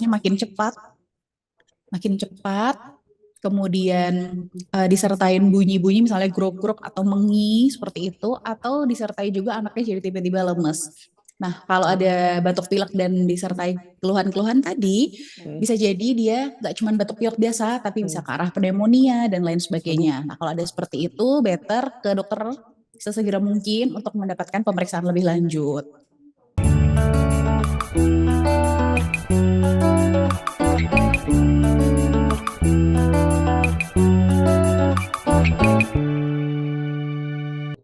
makin cepat, kemudian disertain bunyi-bunyi misalnya grok-grok atau mengi seperti itu, atau disertai juga anaknya jadi tiba-tiba lemes. Nah, kalau ada batuk pilek dan disertai keluhan-keluhan tadi, bisa jadi dia nggak cuma batuk pilek biasa, tapi bisa ke arah pneumonia dan lain Aduh, sebagainya. Nah, kalau ada seperti itu, better ke dokter sesegera mungkin untuk mendapatkan pemeriksaan lebih lanjut.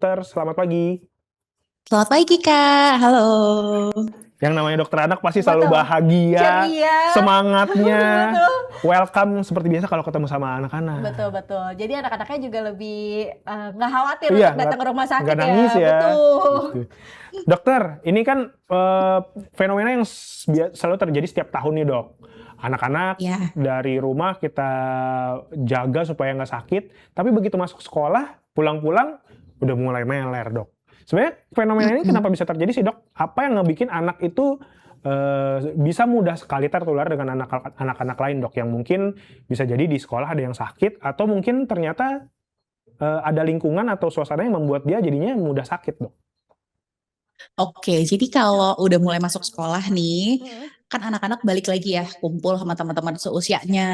dokter, selamat pagi. Selamat pagi, Kak. Halo. Yang namanya dokter anak pasti selalu Betul. bahagia, Ceria. semangatnya, Betul. welcome seperti biasa kalau ketemu sama anak-anak. Betul. Jadi anak-anaknya juga lebih nggak khawatir Iya, untuk datang ke rumah sakit nggak ya. nangis ya. Betul. Gitu. Dokter, ini kan fenomena yang selalu terjadi setiap tahun nih dok. Anak-anak Ya. dari rumah kita jaga supaya nggak sakit, tapi begitu masuk sekolah, pulang-pulang udah mulai meler dok. Sebenarnya fenomena ini kenapa bisa terjadi sih dok? Apa yang ngebikin anak itu bisa mudah sekali tertular dengan anak-anak lain dok? Yang mungkin bisa jadi di sekolah ada yang sakit, atau mungkin ternyata ada lingkungan atau suasana yang membuat dia jadinya mudah sakit dok. Oke, jadi kalau udah mulai masuk sekolah nih, kan anak-anak balik lagi ya, kumpul sama teman-teman seusianya,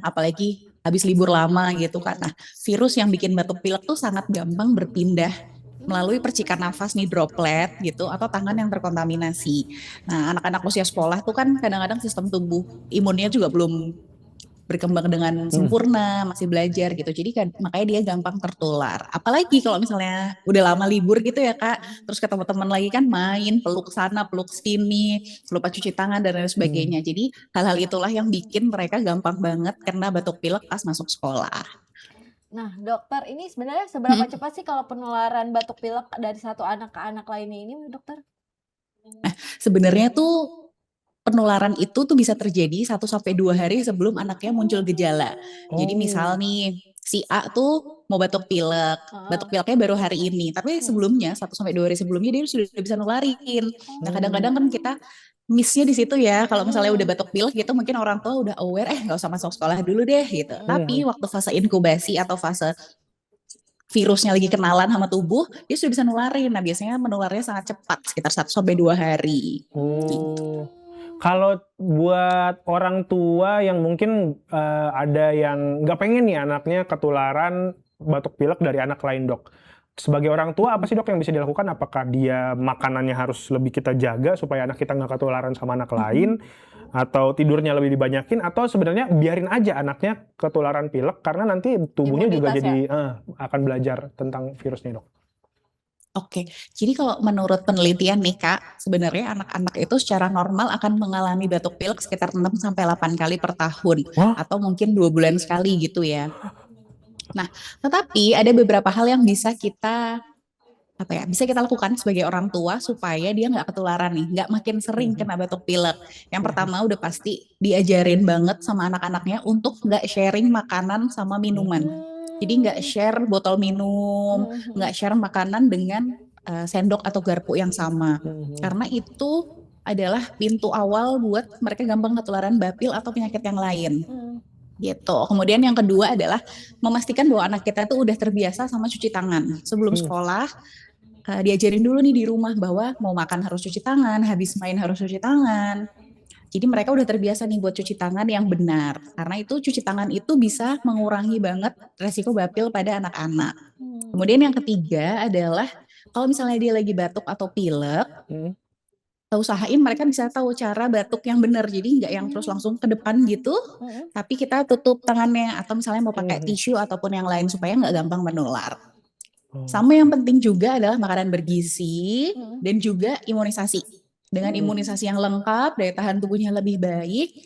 apalagi habis libur lama gitu kan. Nah, virus yang bikin batuk pilek tuh sangat gampang berpindah melalui percikan nafas nih droplet gitu atau tangan yang terkontaminasi. Nah, anak-anak usia sekolah tuh kan kadang-kadang sistem tubuh imunnya juga belum berkembang dengan sempurna, masih belajar gitu. Jadi kan makanya dia gampang tertular. Apalagi kalau misalnya udah lama libur gitu ya Kak, terus ketemu teman lagi kan main, peluk sana, peluk sini, lupa cuci tangan dan lain sebagainya. Jadi hal-hal itulah yang bikin mereka gampang banget kena batuk pilek pas masuk sekolah. Nah, dokter, ini sebenarnya seberapa cepat sih kalau penularan batuk pilek dari satu anak ke anak lainnya ini, dokter? Sebenarnya tuh penularan itu tuh bisa terjadi 1 sampai 2 hari sebelum anaknya muncul gejala. Jadi misal nih si A tuh mau batuk pileknya baru hari ini, tapi sebelumnya 1 sampai 2 hari sebelumnya dia sudah bisa nularin. Nah kadang-kadang kan kita missnya di situ ya, kalau misalnya udah batuk pilek gitu mungkin orang tua udah aware, nggak usah masuk sekolah dulu deh gitu. Tapi waktu fase inkubasi atau fase virusnya lagi kenalan sama tubuh, dia sudah bisa nularin. Nah biasanya menularnya sangat cepat, sekitar 1 sampai 2 hari. Gitu. Kalau buat orang tua yang mungkin ada yang nggak pengen nih anaknya ketularan batuk pilek dari anak lain dok. Sebagai orang tua apa sih dok yang bisa dilakukan? Apakah dia makanannya harus lebih kita jaga supaya anak kita nggak ketularan sama anak lain? Atau tidurnya lebih dibanyakin? Atau sebenarnya biarin aja anaknya ketularan pilek karena nanti tubuhnya juga Imunitas jadi akan belajar tentang virusnya dok. Oke, jadi kalau menurut penelitian nih Kak, sebenarnya anak-anak itu secara normal akan mengalami batuk pilek sekitar 6 sampai 8 kali per tahun Wah, atau mungkin 2 bulan sekali gitu ya. Nah, tetapi ada beberapa hal yang bisa kita lakukan sebagai orang tua supaya dia nggak ketularan nih, nggak makin sering kena batuk pilek. Yang pertama udah pasti diajarin banget sama anak-anaknya untuk nggak sharing makanan sama minuman. Jadi nggak share botol minum, nggak share makanan dengan sendok atau garpu yang sama. Karena itu adalah pintu awal buat mereka gampang ketularan bapil atau penyakit yang lain. Gitu. Kemudian yang kedua adalah memastikan bahwa anak kita tuh udah terbiasa sama cuci tangan. Sebelum sekolah, diajarin dulu nih di rumah bahwa mau makan harus cuci tangan, habis main harus cuci tangan. Jadi mereka udah terbiasa nih buat cuci tangan yang benar. Karena itu cuci tangan itu bisa mengurangi banget resiko bapil pada anak-anak. Kemudian yang ketiga adalah kalau misalnya dia lagi batuk atau pilek, usahain mereka bisa tahu cara batuk yang benar. Jadi nggak yang terus langsung ke depan gitu, tapi kita tutup tangannya atau misalnya mau pakai tisu ataupun yang lain supaya nggak gampang menular. Sama yang penting juga adalah makanan bergizi dan juga imunisasi. Dengan imunisasi yang lengkap, daya tahan tubuhnya lebih baik,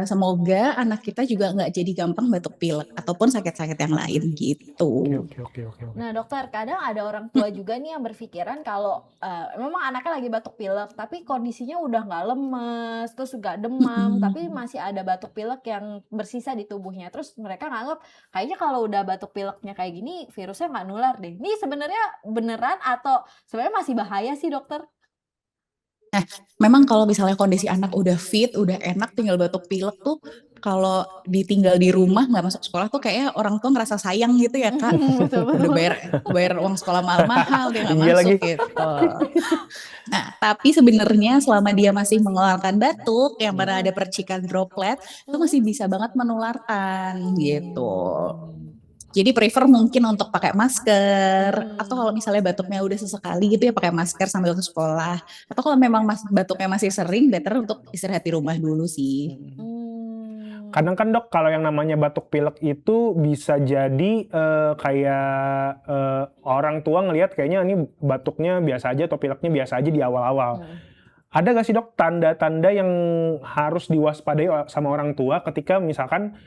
semoga anak kita juga nggak jadi gampang batuk pilek ataupun sakit-sakit yang lain gitu. Oke. Nah dokter, kadang ada orang tua juga nih yang berpikiran kalau memang anaknya lagi batuk pilek, tapi kondisinya udah nggak lemes, terus nggak demam, tapi masih ada batuk pilek yang bersisa di tubuhnya. Terus mereka nganggap kayaknya kalau udah batuk pileknya kayak gini, virusnya nggak nular deh. Ini sebenarnya beneran atau sebenarnya masih bahaya sih dokter? Memang kalau misalnya kondisi anak udah fit, udah enak, tinggal batuk pilek tuh, kalau ditinggal di rumah nggak masuk sekolah tuh kayak orang tua ngerasa sayang gitu ya Kak. Betul Udah betul. bayar uang sekolah mahal-mahal dia nggak Iya masuk lagi. gitu. Nah, tapi sebenarnya selama dia masih mengeluarkan batuk yang mana ada percikan droplet, itu masih bisa banget menularkan gitu. Jadi prefer mungkin untuk pakai masker, atau kalau misalnya batuknya udah sesekali gitu ya pakai masker sambil ke sekolah. Atau kalau memang batuknya masih sering, better untuk istirahat di rumah dulu sih. Kadang kan dok, kalau yang namanya batuk pilek itu bisa jadi kayak orang tua ngelihat kayaknya ini batuknya biasa aja atau pileknya biasa aja di awal-awal. Ada gak sih dok tanda-tanda yang harus diwaspadai sama orang tua ketika misalkan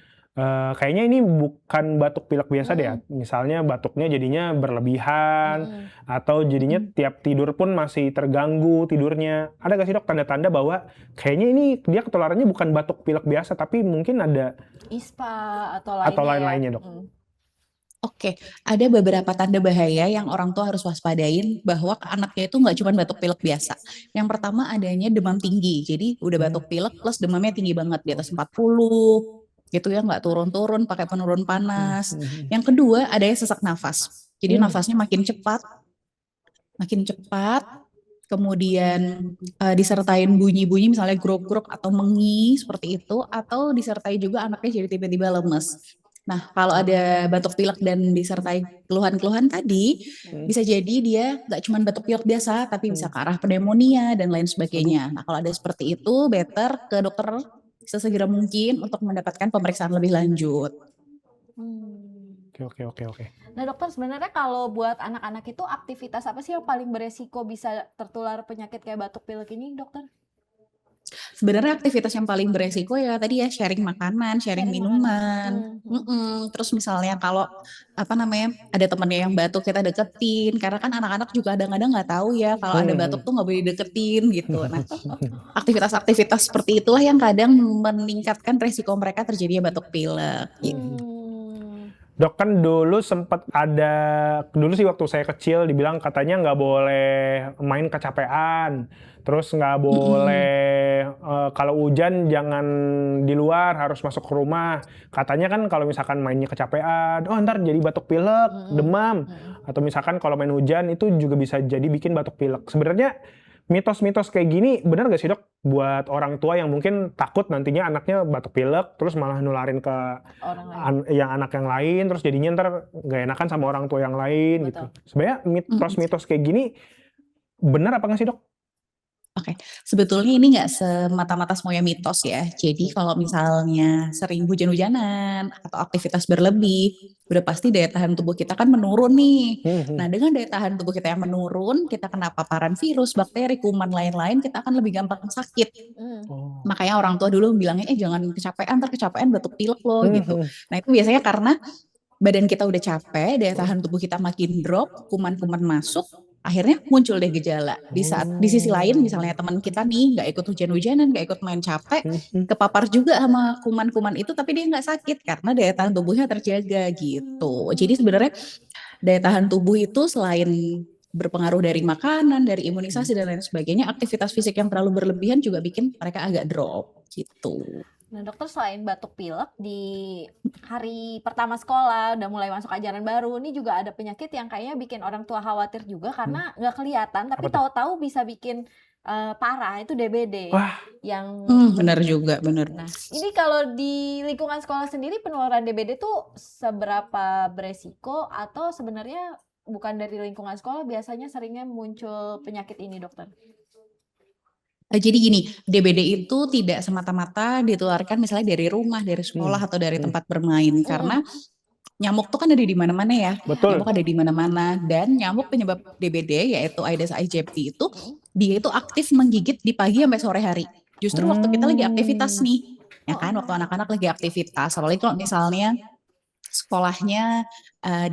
kayaknya ini bukan batuk pilek biasa deh ya. Misalnya batuknya jadinya berlebihan atau jadinya tiap tidur pun masih terganggu tidurnya. Ada gak sih dok tanda-tanda bahwa kayaknya ini dia ketularannya bukan batuk pilek biasa tapi mungkin ada ISPA atau lain-lainnya dok? Oke, ada beberapa tanda bahaya yang orang tua harus waspadain bahwa anaknya itu nggak cuma batuk pilek biasa. Yang pertama adanya demam tinggi. Jadi udah batuk pilek plus demamnya tinggi banget di atas 40 gitu ya, nggak turun-turun pakai penurun panas. Yang kedua adanya sesak nafas. Jadi nafasnya makin cepat, kemudian disertain bunyi-bunyi misalnya grok-grok atau mengi seperti itu, atau disertai juga anaknya jadi tiba-tiba lemes. Nah, kalau ada batuk pilek dan disertai keluhan-keluhan tadi, bisa jadi dia nggak cuma batuk pilek biasa, tapi bisa ke arah pneumonia dan lain sebagainya. Nah, kalau ada seperti itu, better ke dokter sesegera mungkin untuk mendapatkan pemeriksaan lebih lanjut. Oke. Nah dokter, sebenarnya kalau buat anak-anak itu aktivitas apa sih yang paling beresiko bisa tertular penyakit kayak batuk pilek ini dokter? Sebenarnya aktivitas yang paling beresiko ya tadi ya sharing makanan, sharing minuman. Terus misalnya kalau ada temennya yang batuk kita deketin, karena kan anak-anak juga kadang-kadang nggak tahu ya kalau ada batuk tuh nggak boleh deketin gitu. Nah, aktivitas-aktivitas seperti itulah yang kadang meningkatkan resiko mereka terjadinya batuk pilek gitu. Dok, kan dulu sempat ada, dulu sih waktu saya kecil dibilang katanya nggak boleh main kecapean, terus nggak boleh kalau hujan jangan di luar, harus masuk ke rumah. Katanya kan kalau misalkan mainnya kecapean, oh ntar jadi batuk pilek, demam, atau misalkan kalau main hujan itu juga bisa jadi bikin batuk pilek. Sebenarnya mitos-mitos kayak gini benar gak sih dok buat orang tua yang mungkin takut nantinya anaknya batuk pilek terus malah nularin ke anak yang lain, terus jadinya ntar gak enakan sama orang tua yang lain. Betul. Gitu. Sebenarnya mitos-mitos kayak gini benar apa nggak sih dok? Oke, sebetulnya ini nggak semata-mata semuanya mitos ya. Jadi kalau misalnya sering hujan-hujanan atau aktivitas berlebih, udah pasti daya tahan tubuh kita kan menurun nih. Nah, dengan daya tahan tubuh kita yang menurun, kita kena paparan virus, bakteri, kuman lain-lain, kita akan lebih gampang sakit. Makanya orang tua dulu bilangnya, jangan kecapean, ntar kecapean batuk pilek loh gitu. Nah, itu biasanya karena badan kita udah capek, daya tahan tubuh kita makin drop, kuman-kuman masuk, akhirnya muncul deh gejala. Di sisi lain misalnya teman kita nih nggak ikut hujan-hujanan, nggak ikut main capek, kepapar juga sama kuman-kuman itu, tapi dia nggak sakit karena daya tahan tubuhnya terjaga gitu. Jadi sebenarnya daya tahan tubuh itu selain berpengaruh dari makanan, dari imunisasi dan lain sebagainya, aktivitas fisik yang terlalu berlebihan juga bikin mereka agak drop gitu. Nah dokter, selain batuk pilek di hari pertama sekolah udah mulai masuk ajaran baru, ini juga ada penyakit yang kayaknya bikin orang tua khawatir juga karena nggak kelihatan tapi tahu-tahu bisa bikin parah, itu DBD. Wah. Benar juga, benar. Nah ini kalau di lingkungan sekolah sendiri penularan DBD tuh seberapa beresiko, atau sebenarnya bukan dari lingkungan sekolah biasanya seringnya muncul penyakit ini dokter? Jadi gini, DBD itu tidak semata-mata ditularkan misalnya dari rumah, dari sekolah atau dari tempat bermain, karena nyamuk tuh kan ada di mana-mana ya. Betul. Nyamuk ada di mana-mana, dan nyamuk penyebab DBD yaitu Aedes aegypti itu dia itu aktif menggigit di pagi sampai sore hari. Justru waktu kita lagi aktivitas nih, ya kan, waktu anak-anak lagi aktivitas, apalagi kalau misalnya sekolahnya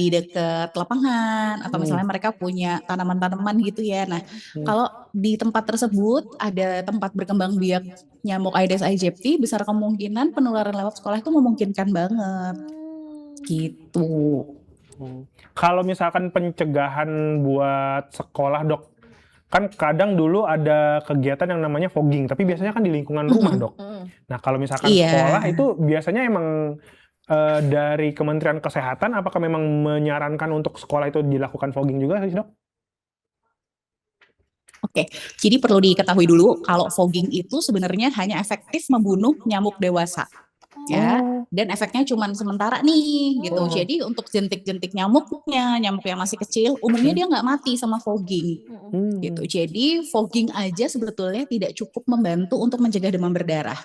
di dekat lapangan atau misalnya mereka punya tanaman-tanaman gitu ya. Nah, kalau di tempat tersebut ada tempat berkembang biak nyamuk Aedes aegypti, besar kemungkinan penularan lewat sekolah itu memungkinkan banget. Gitu. Kalau misalkan pencegahan buat sekolah dok, kan kadang dulu ada kegiatan yang namanya fogging, tapi biasanya kan di lingkungan rumah, Dok. Nah, kalau misalkan sekolah Iya. itu biasanya emang dari Kementerian Kesehatan apakah memang menyarankan untuk sekolah itu dilakukan fogging juga sih, Dok? Oke, jadi perlu diketahui dulu kalau fogging itu sebenarnya hanya efektif membunuh nyamuk dewasa. Ya, dan efeknya cuma sementara nih gitu. Jadi untuk jentik-jentik nyamuknya, nyamuk yang masih kecil, umumnya dia nggak mati sama fogging gitu. Jadi fogging aja sebetulnya tidak cukup membantu untuk mencegah demam berdarah.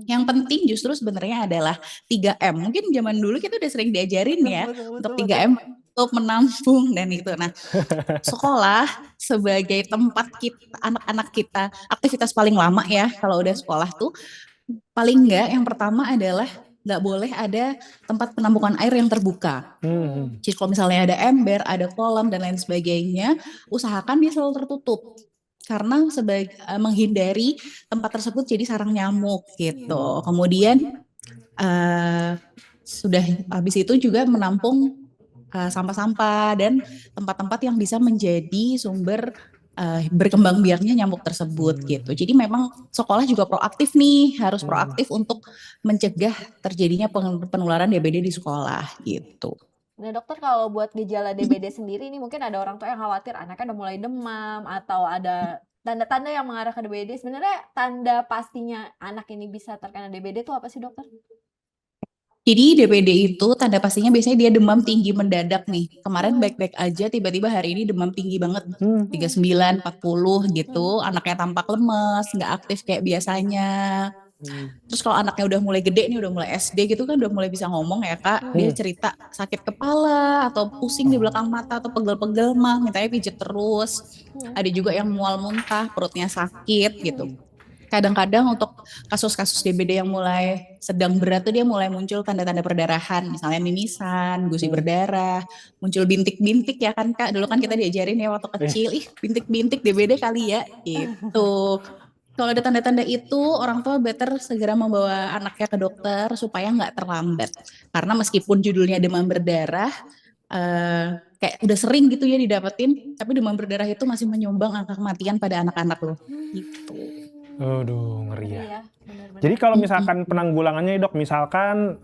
Yang penting justru sebenarnya adalah 3M. Mungkin zaman dulu kita udah sering diajarin ya untuk 3M untuk menampung dan itu. Nah, sekolah sebagai tempat kita anak-anak kita aktivitas paling lama ya kalau udah sekolah tuh paling enggak yang pertama adalah nggak boleh ada tempat penampungan air yang terbuka. Jadi kalau misalnya ada ember, ada kolam dan lain sebagainya, usahakan dia selalu tertutup karena menghindari tempat tersebut jadi sarang nyamuk gitu. Kemudian sudah habis itu juga menampung sampah-sampah dan tempat-tempat yang bisa menjadi sumber berkembang biaknya nyamuk tersebut gitu. Jadi memang sekolah juga proaktif nih, harus proaktif untuk mencegah terjadinya penularan DBD di sekolah gitu. Nah dokter, kalau buat gejala DBD sendiri ini mungkin ada orang tua yang khawatir anaknya udah mulai demam atau ada tanda-tanda yang mengarah ke DBD. Sebenarnya tanda pastinya anak ini bisa terkena DBD itu apa sih dokter? Jadi DBD itu tanda pastinya biasanya dia demam tinggi mendadak nih. Kemarin baik-baik aja, tiba-tiba hari ini demam tinggi banget, 39, 40 gitu. Anaknya tampak lemes, nggak aktif kayak biasanya. Terus kalau anaknya udah mulai gede nih, udah mulai SD gitu kan, udah mulai bisa ngomong ya Kak. Dia cerita sakit kepala atau pusing di belakang mata atau pegel-pegel mah, mintanya pijet terus. Ada juga yang mual muntah, perutnya sakit gitu. Kadang-kadang untuk kasus-kasus DBD yang mulai sedang berat tuh dia mulai muncul tanda-tanda perdarahan, misalnya mimisan, gusi berdarah, muncul bintik-bintik ya kan Kak. Dulu kan kita diajarin ya waktu kecil, ih bintik-bintik DBD kali ya gitu. Kalau ada tanda-tanda itu, orang tua better segera membawa anaknya ke dokter supaya nggak terlambat. Karena meskipun judulnya demam berdarah, kayak udah sering gitu ya didapetin, tapi demam berdarah itu masih menyumbang angka kematian pada anak-anak loh. Gitu. Aduh, ngeri ya. Iya, benar-benar. Jadi kalau misalkan penanggulangannya Dok, misalkan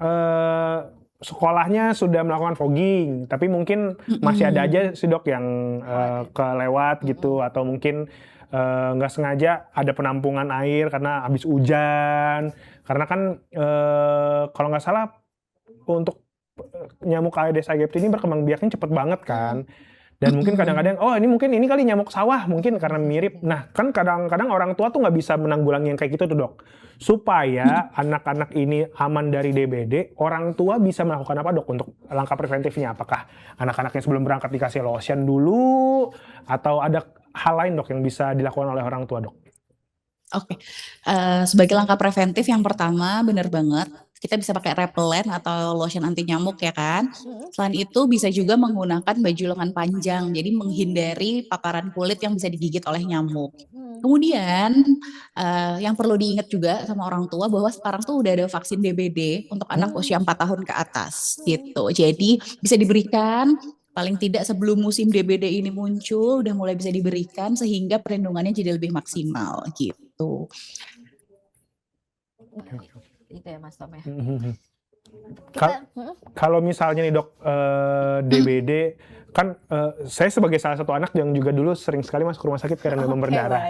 sekolahnya sudah melakukan fogging, tapi mungkin masih ada aja sih Dok yang kelewat gitu, atau mungkin nggak sengaja ada penampungan air karena habis hujan. Karena kan kalau nggak salah untuk nyamuk Aedes aegypti ini berkembang biaknya cepet banget kan. Dan mungkin kadang-kadang, oh ini mungkin ini kali nyamuk sawah, mungkin karena mirip. Nah kan kadang-kadang orang tua tuh nggak bisa menanggulangi yang kayak gitu tuh Dok. Supaya anak-anak ini aman dari DBD, orang tua bisa melakukan apa Dok untuk langkah preventifnya? Apakah anak-anaknya sebelum berangkat dikasih lotion dulu? Atau ada hal lain Dok yang bisa dilakukan oleh orang tua Dok? Oke, sebagai langkah preventif yang pertama benar banget, kita bisa pakai repellent atau lotion anti nyamuk ya kan. Selain itu bisa juga menggunakan baju lengan panjang, jadi menghindari paparan kulit yang bisa digigit oleh nyamuk. Kemudian yang perlu diingat juga sama orang tua bahwa sekarang tuh udah ada vaksin DBD untuk anak usia 4 tahun ke atas gitu. Jadi bisa diberikan paling tidak sebelum musim DBD ini muncul udah mulai bisa diberikan sehingga perlindungannya jadi lebih maksimal gitu. Itu ya Mas Tom ya. Kalau misalnya nih Dok, DBD kan saya sebagai salah satu anak yang juga dulu sering sekali masuk rumah sakit karena demam berdarah.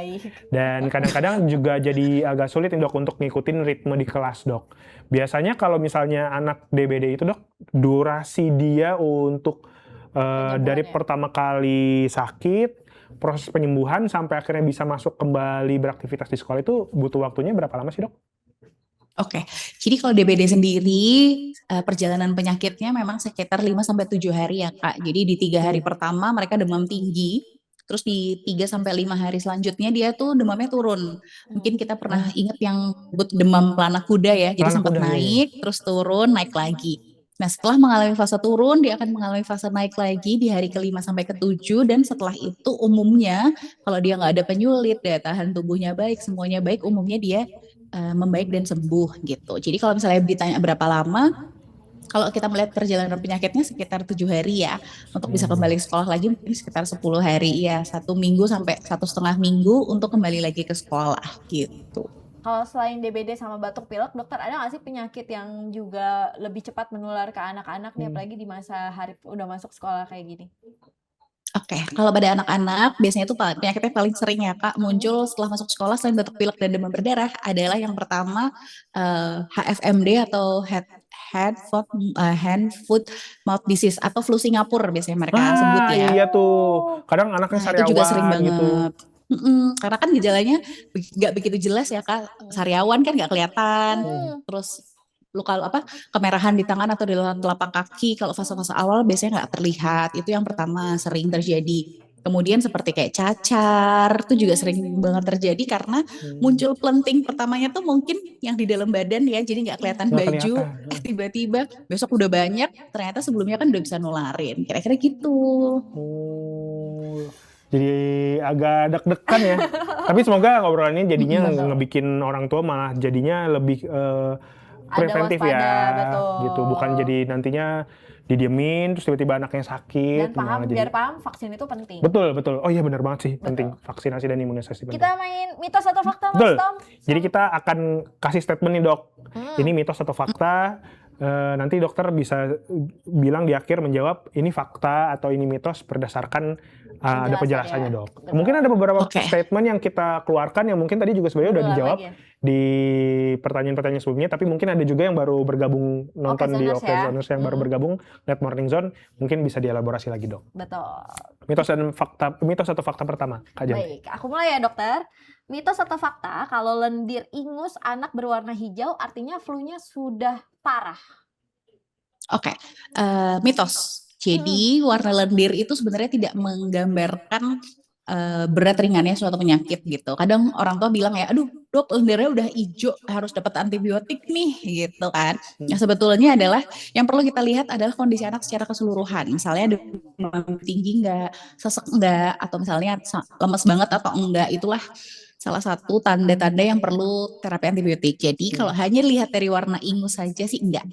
Dan kadang-kadang juga jadi agak sulit nih Dok untuk ngikutin ritme di kelas Dok. Biasanya kalau misalnya anak DBD itu Dok, durasi dia untuk dari pertama kali sakit, proses penyembuhan sampai akhirnya bisa masuk kembali beraktivitas di sekolah itu butuh waktunya berapa lama sih Dok? Oke, jadi kalau DBD sendiri perjalanan penyakitnya memang sekitar 5-7 hari ya Kak. Jadi di 3 hari pertama mereka demam tinggi, terus di 3-5 hari selanjutnya dia tuh demamnya turun. Mungkin kita pernah ingat yang demam pelana kuda ya, jadi sempat naik, terus turun, naik lagi. Nah setelah mengalami fase turun, dia akan mengalami fase naik lagi di hari ke-5 sampai ke-7 dan setelah itu umumnya kalau dia nggak ada penyulit, daya tahan tubuhnya baik, semuanya baik, umumnya dia membaik dan sembuh gitu. Jadi kalau misalnya ditanya berapa lama, Kalau kita melihat perjalanan penyakitnya sekitar 7 hari ya, untuk bisa Hmm. kembali sekolah lagi mungkin sekitar 10 hari ya, 1 minggu sampai 1,5 minggu untuk kembali lagi ke sekolah gitu. Kalau selain DBD sama batuk pilek, dokter ada nggak sih penyakit yang juga lebih cepat menular ke anak-anak nih, apalagi di masa hari udah masuk sekolah kayak gini? Oke, kalau pada anak-anak biasanya itu penyakitnya paling sering ya Kak muncul setelah masuk sekolah selain batuk pilek dan demam berdarah adalah yang pertama HFMD atau hand foot mouth disease atau flu Singapura biasanya mereka sebut Ah ya. iya tuh, kadang anaknya Nah itu juga sering sariawan gitu. banget. Karena kan gejalanya nggak begitu jelas ya Kak. Sariawan kan nggak kelihatan. Terus luka kemerahan di tangan atau di telapak kaki kalau fase-fase awal biasanya nggak terlihat. Itu yang pertama sering terjadi. Kemudian seperti kayak cacar itu juga sering banget terjadi karena muncul pelenting pertamanya tuh mungkin yang di dalam badan ya, jadi nggak kelihatan Nggak baju. kelihatan. Tiba-tiba besok udah banyak, ternyata sebelumnya kan udah bisa nularin. Kira-kira gitu. Oh, jadi agak deg-degan ya. Tapi semoga ngobrolan ini jadinya Betul. ngebikin orang tua malah jadinya lebih Ada preventif ya, waspada, betul. gitu. Bukan jadi nantinya didiemin terus tiba-tiba anaknya sakit, Dan paham, malah jadi. biar paham vaksin itu penting. Betul, betul. Oh iya benar banget sih, Betul. penting vaksinasi dan imunisasi penting. Kita main mitos atau fakta, Mas Betul. Tom? Jadi kita akan kasih statement nih dok. Ini mitos atau fakta. Nanti dokter bisa bilang di akhir menjawab ini fakta atau ini mitos berdasarkan ada penjelasannya dok. Betul. Mungkin ada beberapa Oke. statement yang kita keluarkan yang mungkin tadi juga sebenarnya udah Berulang dijawab lagi ya? di pertanyaan-pertanyaan sebelumnya, tapi mungkin ada juga yang baru bergabung nonton di Zoners OK ya. Zoners yang baru bergabung Net Morning Zone, mungkin bisa dielaborasi lagi dok. Betul. Mitos atau fakta pertama, Kak Jan. Baik, aku mulai ya dokter. Mitos atau fakta, kalau lendir ingus anak berwarna hijau artinya flu-nya sudah parah. Oke, mitos. Jadi warna lendir itu sebenarnya tidak menggambarkan berat ringannya suatu penyakit gitu. Kadang orang tua bilang ya, aduh dok lendirnya udah hijau harus dapat antibiotik nih gitu kan. Nah sebetulnya adalah yang perlu kita lihat adalah kondisi anak secara keseluruhan. Misalnya demam tinggi enggak, sesek enggak, atau misalnya lemes banget atau enggak, itulah salah satu tanda-tanda yang perlu terapi antibiotik. Jadi kalau hanya lihat dari warna ingus saja sih enggak.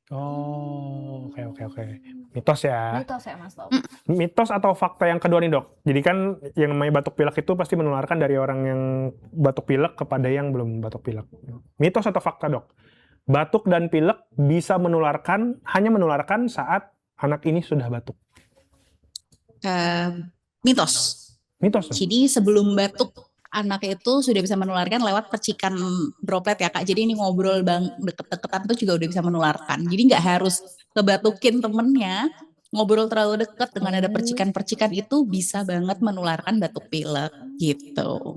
Oh, oke. Mitos ya. Mitos ya Mas Tom. Mitos atau fakta yang kedua nih dok. Jadi kan yang namanya batuk pilek itu pasti menularkan dari orang yang batuk pilek kepada yang belum batuk pilek. Mitos atau fakta dok? Batuk dan pilek bisa hanya menularkan saat anak ini sudah batuk. Mitos. Mitos dok? Jadi sebelum batuk anak itu sudah bisa menularkan lewat percikan droplet ya Kak. Jadi ini ngobrol deket-deketan tuh juga udah bisa menularkan. Jadi nggak harus kebatukin temennya, ngobrol terlalu dekat dengan ada percikan-percikan itu bisa banget menularkan batuk pilek gitu.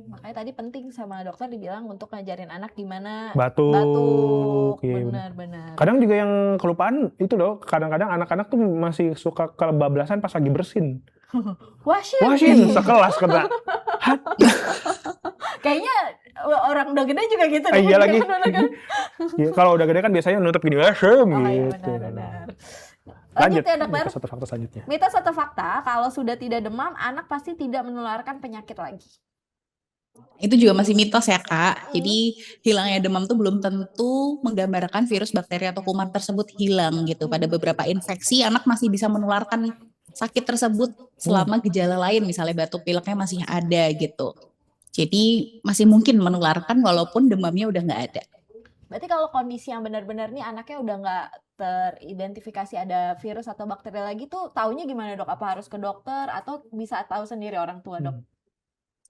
Makanya tadi penting sama dokter dibilang untuk ngajarin anak gimana Batuk. Iya, benar. Kadang juga yang kelupaan itu loh, kadang-kadang anak-anak tuh masih suka kebablasan pas lagi bersin. Washin, sekelas kena. Kayaknya orang udah gede juga gitu. Iya lagi. Ya, kalau udah gede kan biasanya nutup gini, washem Iya gitu. benar. Lanjut ya dokter. mitos atau fakta selanjutnya. Mitos atau fakta, kalau sudah tidak demam, anak pasti tidak menularkan penyakit lagi. Itu juga masih mitos ya Kak. Jadi hilangnya demam tuh belum tentu menggambarkan virus, bakteri atau kuman tersebut hilang gitu. Pada beberapa infeksi anak masih bisa menularkan sakit tersebut selama gejala lain, misalnya batuk pileknya masih ada gitu. Jadi masih mungkin menularkan walaupun demamnya udah nggak ada. Berarti kalau kondisi yang benar-benar nih anaknya udah nggak teridentifikasi ada virus atau bakteri lagi tuh taunya gimana dok? Apa harus ke dokter atau bisa tahu sendiri orang tua dok?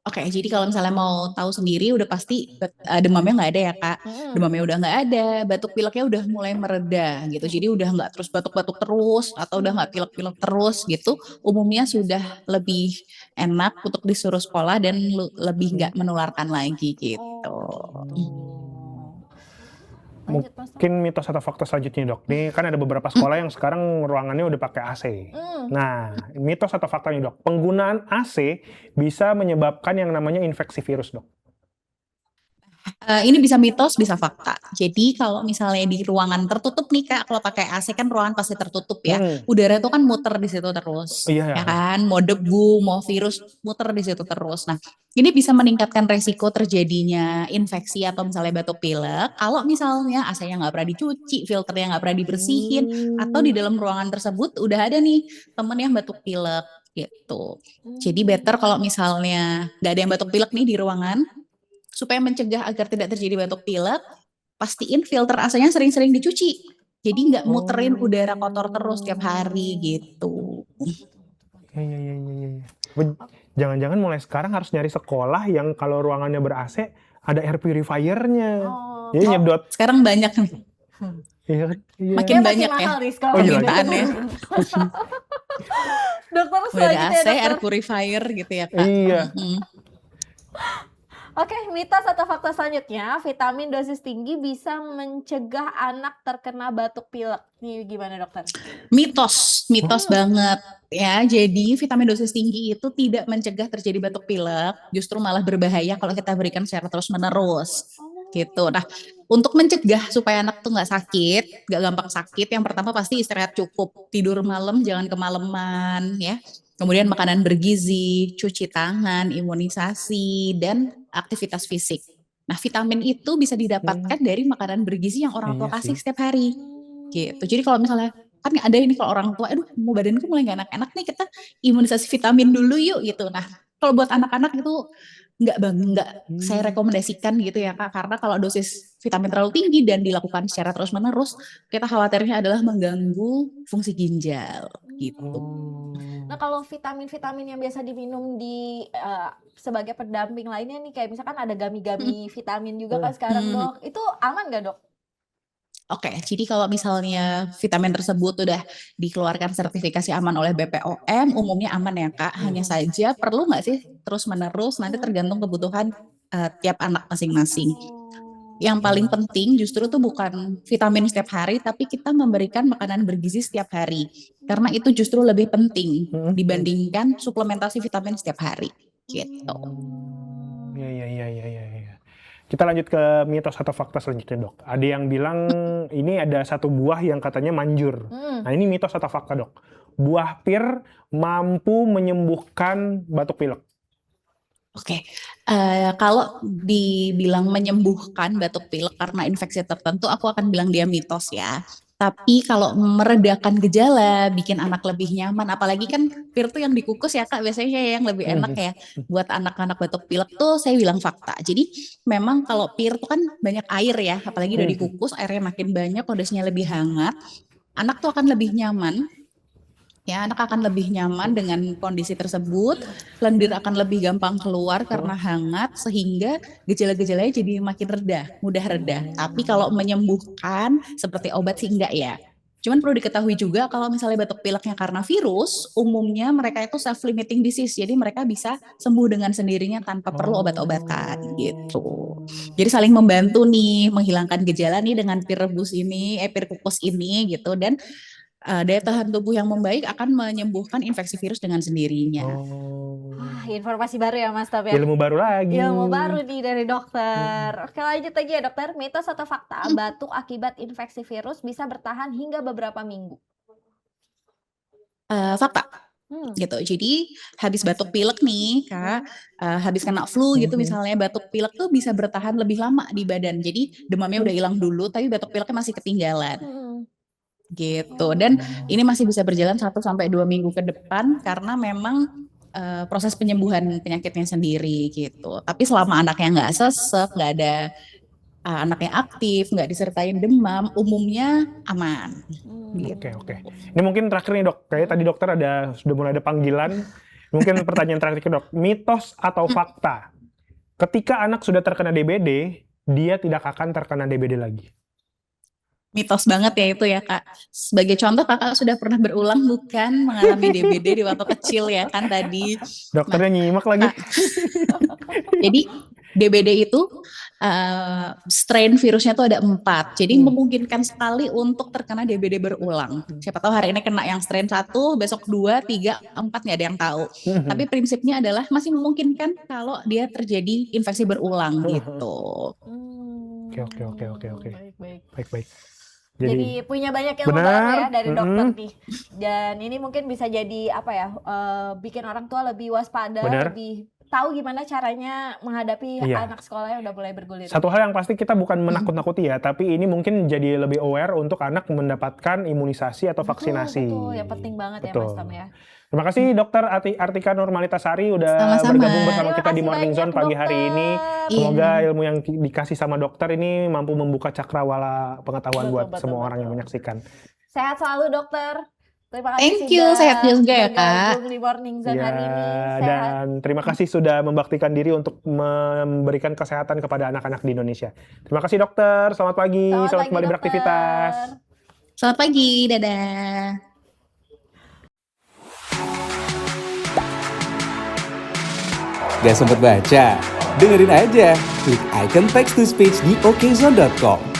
Oke, jadi kalau misalnya mau tahu sendiri udah pasti demamnya nggak ada ya Kak. Demamnya udah nggak ada, batuk pileknya udah mulai mereda gitu. Jadi udah nggak terus batuk-batuk terus atau udah nggak pilek-pilek terus gitu. Umumnya sudah lebih enak untuk disuruh sekolah dan lebih nggak menularkan lagi gitu. Lanjut, Mas. Mungkin mitos atau fakta selanjutnya dok. Nih kan ada beberapa sekolah yang sekarang ruangannya udah pakai AC. Nah, mitos atau faktanya dok, penggunaan AC bisa menyebabkan yang namanya infeksi virus dok. Ini bisa mitos, bisa fakta. Jadi kalau misalnya di ruangan tertutup nih Kak, kalau pakai AC kan ruangan pasti tertutup ya. Udara itu kan muter di situ terus, Iya ya ya. kan? Mau debu, mau virus muter di situ terus. Nah, ini bisa meningkatkan resiko terjadinya infeksi atau misalnya batuk pilek. Kalau misalnya AC-nya nggak pernah dicuci, filternya nggak pernah dibersihin, atau di dalam ruangan tersebut udah ada nih temen yang batuk pilek gitu. Jadi better kalau misalnya nggak ada yang batuk pilek nih di ruangan, supaya mencegah agar tidak terjadi batuk pilek, pastiin filter AC-nya sering-sering dicuci. Jadi nggak muterin udara kotor terus tiap hari gitu. Iya. Jangan-jangan mulai sekarang harus nyari sekolah yang kalau ruangannya ber-AC ada air purifiernya. Jadi nyedot. Sekarang banyak Iya kan? Iya. makin Dia banyak makin ya mahal nih sekarang. permintaannya. Dokter Udah ada selanjutnya AC, air dokter. purifier gitu ya Kak. Iya. Oke, mitos atau fakta selanjutnya, vitamin dosis tinggi bisa mencegah anak terkena batuk pilek. Nih gimana dokter? Mitos banget ya. Jadi vitamin dosis tinggi itu tidak mencegah terjadi batuk pilek, justru malah berbahaya kalau kita berikan secara terus-menerus. Gitu. Nah, untuk mencegah supaya anak tuh nggak sakit, nggak gampang sakit, yang pertama pasti istirahat cukup, tidur malam jangan kemalaman ya. Kemudian makanan bergizi, cuci tangan, imunisasi, dan aktivitas fisik. Nah, vitamin itu bisa didapatkan dari makanan bergizi yang orang tua Iya kasih sih. setiap hari. Gitu. Jadi kalau misalnya kan ada ini kalau orang tua, aduh mau badanku mulai gak enak-enak nih, kita imunisasi vitamin dulu yuk gitu. Nah, kalau buat anak-anak itu nggak saya rekomendasikan gitu ya Kak, karena kalau dosis vitamin terlalu tinggi dan dilakukan secara terus-menerus, kita khawatirnya adalah mengganggu fungsi ginjal gitu. Nah, kalau vitamin-vitamin yang biasa diminum di sebagai pendamping lainnya nih, kayak misalkan ada gami-gami vitamin juga kan sekarang dok, itu aman nggak dok? Oke, jadi kalau misalnya vitamin tersebut udah dikeluarkan sertifikasi aman oleh BPOM, umumnya aman ya Kak. Hanya saja perlu nggak sih terus-menerus, nanti tergantung kebutuhan tiap anak masing-masing. Yang paling penting justru tuh bukan vitamin setiap hari, tapi kita memberikan makanan bergizi setiap hari. Karena itu justru lebih penting dibandingkan suplementasi vitamin setiap hari. Gitu. Iya. Kita lanjut ke mitos atau fakta selanjutnya dok. Ada yang bilang ini ada satu buah yang katanya manjur. Nah ini mitos atau fakta dok. Buah pir mampu menyembuhkan batuk pilek. Oke, kalau dibilang menyembuhkan batuk pilek karena infeksi tertentu, aku akan bilang dia mitos ya. Tapi kalau meredakan gejala, bikin anak lebih nyaman, apalagi kan pir tuh yang dikukus ya Kak, biasanya yang lebih enak ya. Buat anak-anak batuk pilek tuh saya bilang fakta. Jadi memang kalau pir tuh kan banyak air ya, apalagi udah dikukus, airnya makin banyak, kondisinya lebih hangat, anak tuh akan lebih nyaman. Ya, anak akan lebih nyaman dengan kondisi tersebut, lendir akan lebih gampang keluar karena hangat, sehingga gejala-gejalanya jadi makin mudah reda. Tapi kalau menyembuhkan seperti obat sih enggak ya. Cuman perlu diketahui juga kalau misalnya batuk pileknya karena virus, umumnya mereka itu self-limiting disease, jadi mereka bisa sembuh dengan sendirinya tanpa perlu obat-obatan gitu. Jadi saling membantu nih, menghilangkan gejala nih dengan pir rebus ini, pir kukus ini gitu, dan daya tahan tubuh yang membaik akan menyembuhkan infeksi virus dengan sendirinya. Wah, informasi baru ya Mas Tab ya? Ilmu baru lagi. Ilmu baru nih dari dokter. Oke, lanjut lagi ya dokter. Mitos atau fakta, batuk akibat infeksi virus bisa bertahan hingga beberapa minggu? Fakta. Gitu. Jadi habis batuk pilek nih Kak, habis kena flu gitu misalnya, batuk pilek tuh bisa bertahan lebih lama di badan. Jadi demamnya udah hilang dulu, tapi batuk pileknya masih ketinggalan. Gitu. Dan ini masih bisa berjalan 1-2 minggu ke depan karena memang proses penyembuhan penyakitnya sendiri gitu. Tapi selama anaknya nggak sesek, nggak ada anaknya aktif, nggak disertain demam, umumnya aman. Gitu. Oke. Ini mungkin terakhir nih dok, kayak tadi dokter sudah mulai ada panggilan. Mungkin pertanyaan terakhir dok, mitos atau fakta? Ketika anak sudah terkena DBD, dia tidak akan terkena DBD lagi. Mitos banget ya itu ya Kak. Sebagai contoh Kakak sudah pernah berulang bukan mengalami DBD di waktu kecil ya kan tadi. Dokternya nyimak lagi. Jadi DBD itu strain virusnya tuh ada 4. Jadi memungkinkan sekali untuk terkena DBD berulang. Siapa tahu hari ini kena yang strain 1, besok 2, 3, 4 nggak ada yang tahu. Tapi prinsipnya adalah masih memungkinkan kalau dia terjadi infeksi berulang gitu. Oke. Baik. Baik. Jadi punya banyak ilmu benar, baru ya dari dokter nih. Dan ini mungkin bisa jadi apa ya, bikin orang tua lebih waspada, Benar. lebih tahu gimana caranya menghadapi Iya. anak sekolah yang udah mulai bergulir. Satu hal yang pasti kita bukan menakut-nakuti ya, tapi ini mungkin jadi lebih aware untuk anak mendapatkan imunisasi atau vaksinasi. Betul, yang penting banget ya Betul. Mas Tom ya. Terima kasih Dokter Artika Nurmalitasari udah Sama-sama. bergabung bersama Terima kita di kasih Morning banyak, Zone pagi hari dokter. ini. Semoga ilmu yang dikasih sama dokter ini mampu membuka cakrawala pengetahuan buat semua orang yang menyaksikan. Sehat selalu dokter. Terima kasih Thank you, sudah sehat juga ya, Kak. bergabung di Morning Zone hari ini. Sehat. Dan terima kasih sudah membaktikan diri untuk memberikan kesehatan kepada anak-anak di Indonesia. Terima kasih dokter, selamat pagi, selamat pagi, kembali dokter. beraktivitas. Selamat pagi, dadah. Gak sempet baca? Dengerin aja, klik icon text to speech di okezone.com.